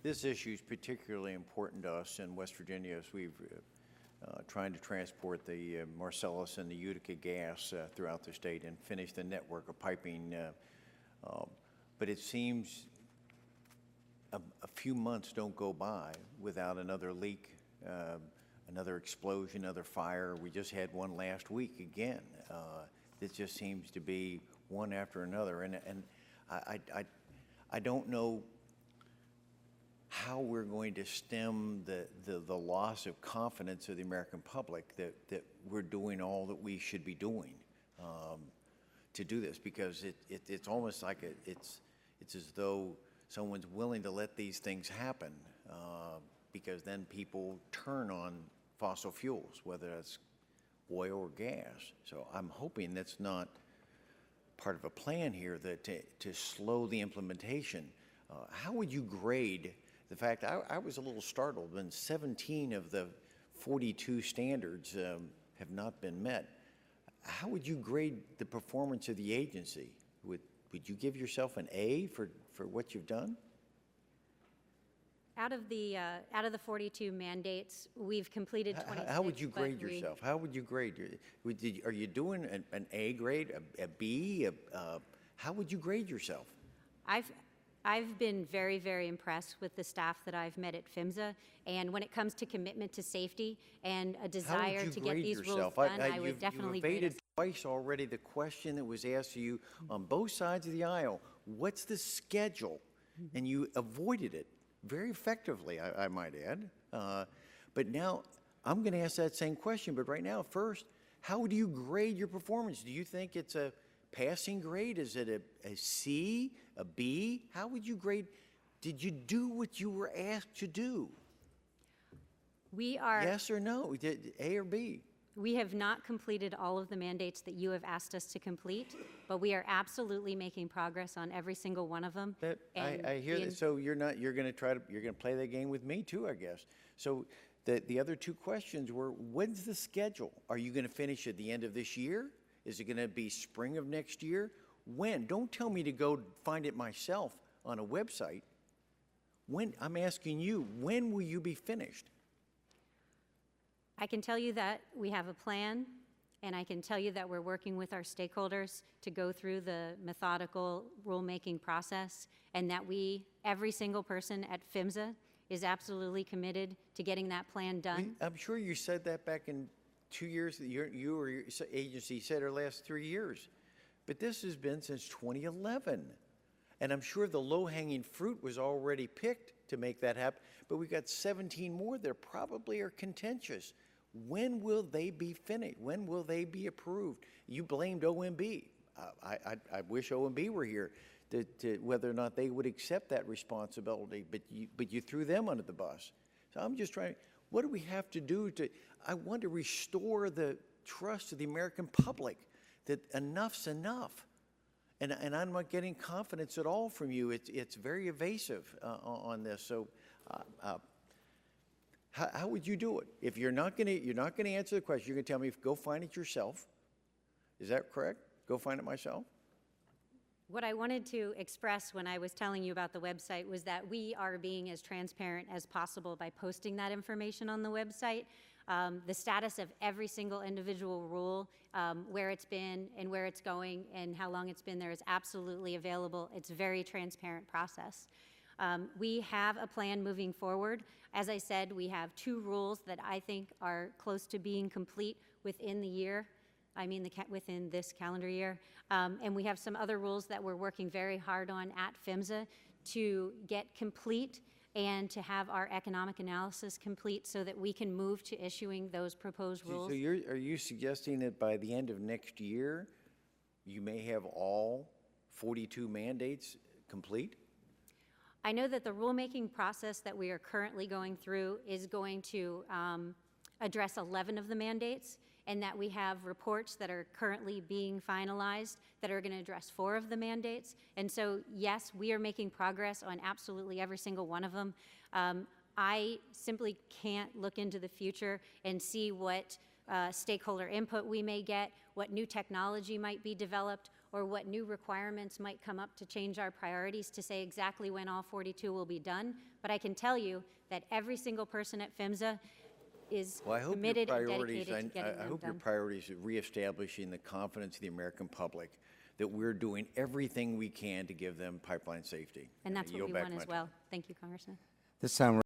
This issue is particularly important to us in West Virginia as we've trying to transport the Marcellus and the Utica gas throughout the state and finish the network of piping. But it seems a few months don't go by without another leak, another explosion, another fire. We just had one last week again. It just seems to be one after another, and I don't know how we're going to stem the loss of confidence of the American public that we're doing all that we should be doing to do this, because it's almost like it's as though someone's willing to let these things happen because then people turn on fossil fuels, whether that's oil or gas. So I'm hoping that's not part of a plan here that to slow the implementation. How would you grade the fact, I was a little startled when 17 of the 42 standards have not been met. How would you grade the performance of the agency? Would you give yourself an A for what you've done? Out of the 42 mandates, we've completed 26. How would you grade yourself? How would you grade? Are you doing an A grade, a B? How would you grade yourself? I've been very, very impressed with the staff that I've met at PHMSA, and when it comes to commitment to safety and a desire to get these rules done, I would definitely grade us. You've evaded twice already the question that was asked to you on both sides of the aisle. What's the schedule? And you avoided it very effectively, I might add. But now I'm going to ask that same question, but right now, first, how do you grade your performance? Do you think it's a passing grade? Is it a C, a B? How would you grade? Did you do what you were asked to do? We are. Yes or no? A or B? We have not completed all of the mandates that you have asked us to complete, but we are absolutely making progress on every single one of them. I hear that. So you're going to play that game with me too, I guess. So the other two questions were, when's the schedule? Are you going to finish at the end of this year? Is it going to be spring of next year? When? Don't tell me to go find it myself on a website. When? I'm asking you, when will you be finished? I can tell you that we have a plan, and I can tell you that we're working with our stakeholders to go through the methodical rulemaking process, and that every single person at PHMSA is absolutely committed to getting that plan done. I'm sure you said that back in 2 years that you or your agency said or last 3 years. But this has been since 2011. And I'm sure the low-hanging fruit was already picked to make that happen, but we've got 17 more that probably are contentious. When will they be finished? When will they be approved? You blamed OMB. I wish OMB were here to whether or not they would accept that responsibility, but you threw them under the bus. So I'm just trying, what do we have to do I want to restore the trust of the American public that enough's enough. And I'm not getting confidence at all from you. It's very evasive on this. So how would you do it? If you're not going to answer the question, you're going to tell me, go find it yourself. Is that correct? Go find it myself? What I wanted to express when I was telling you about the website was that we are being as transparent as possible by posting that information on the website. The status of every single individual rule, where it's been and where it's going and how long it's been there is absolutely available. It's a very transparent process. We have a plan moving forward. As I said, we have 2 rules that I think are close to being complete within the year. Within this calendar year. And we have some other rules that we're working very hard on at PHMSA to get complete and to have our economic analysis complete so that we can move to issuing those proposed rules. So are you suggesting that by the end of next year, you may have all 42 mandates complete? I know that the rulemaking process that we are currently going through is going to address 11 of the mandates, and that we have reports that are currently being finalized that are going to address 4 of the mandates. And so, yes, we are making progress on absolutely every single one of them. I simply can't look into the future and see what stakeholder input we may get, what new technology might be developed, or what new requirements might come up to change our priorities to say exactly when all 42 will be done. But I can tell you that every single person at PHMSA is Well, I hope committed your and priorities, dedicated to getting I them hope your done. priorities are reestablishing the confidence of the American public that we're doing everything we can to give them pipeline safety. And that's I what yield we back want my as time. well. Thank you, Congressman. This time